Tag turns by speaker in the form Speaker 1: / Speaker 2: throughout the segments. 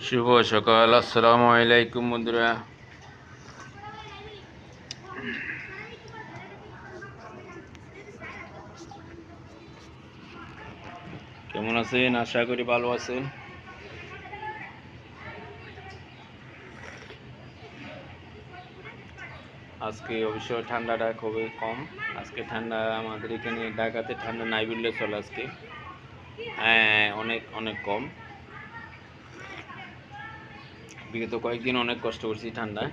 Speaker 1: শুভ সকাল, আসসালামু আলাইকুম বন্ধুরা। কেমন আছেন? আশা করি ভালো আছেন। আজকে অবশ্য ঠান্ডাটা খুবই কম। আজকে ঠান্ডা আমাদের এখানে ঢাকাতে ঠান্ডা নাই বললে চলে আজকে। হ্যাঁ, অনেক অনেক কম। বিগত কয়েকদিন অনেক কষ্ট করছি ঠান্ডায়।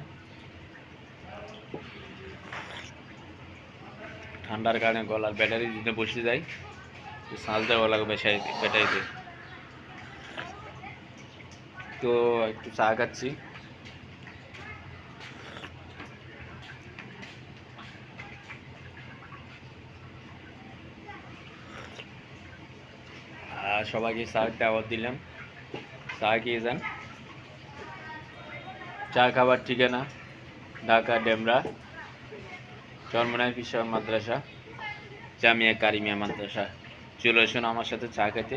Speaker 1: ঠান্ডার কারণে গলার ব্যাটারি দিতে বসে যায়, সাজ দেওয়া লাগে ব্যাটারিতে। তো একটু চা খাচ্ছি। সবাইকে চা দাওয়াত দিলাম, চা খেয়ে যান। চা খাবার ঠিকানা ঢাকা ডেমরা চরমনাই ফিশার মাদ্রাসা, জামিয়া কারিমিয়া মাদ্রাসা। চলে আসুন আমার সাথে চা খেতে।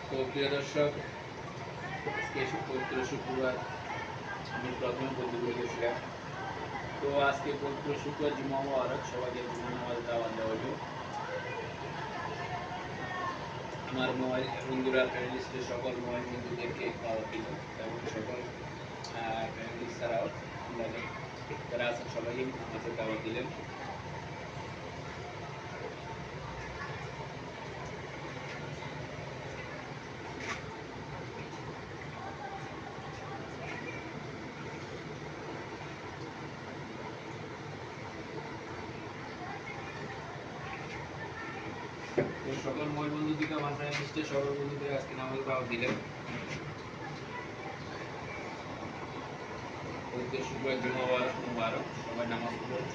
Speaker 1: তো প্রিয় দর্শক, আজকে পবিত্র শুক্রবার, আমি প্রথমে বলতে ভুলে গেছিলাম। তো আজকে পবিত্র শুক্রবার, জুমা মুবারক। সবাইকে জুমা নামাজ দাওয়াত দেওয়া হলো। আমার মোবাইল বন্ধুরা, প্যানেলিস্টের সকল মোবাইল বন্ধুদেরকে দাওয়াত দিল এবং সকল প্যানেলিস্ট ছাড়াও যারা আছেন সবাইকে নামাজের দাওয়াত দিলেন। তো সকল মোবাইল বন্ধুদেরকে, আমার প্যানেলিস্টের সকল বন্ধুদের আজকে নামাজের দাওয়াত দিলেন। পবিত্র শুক্রবার, জুমা মুবারক। সবাই নামাজ পড়ুন,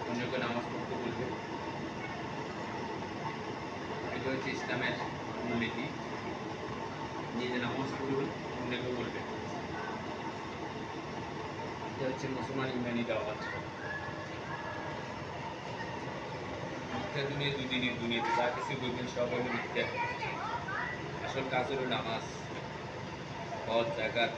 Speaker 1: অন্যকে নামাজ পড়তে বলবে। এটা হচ্ছে ইসলামের মূলনীতি। নিজে নামাজ পড়বেন, অন্যকে বলবেন। এটা হচ্ছে মুসলমান ইমানি দাওয়াত। মিথ্যা দুনিয়া দুদিনের দুনিয়াতে যা কিছু বলবেন সব হলো মিথ্যা। আসল কাজ হলো নামাজ, হজ, যাকাত।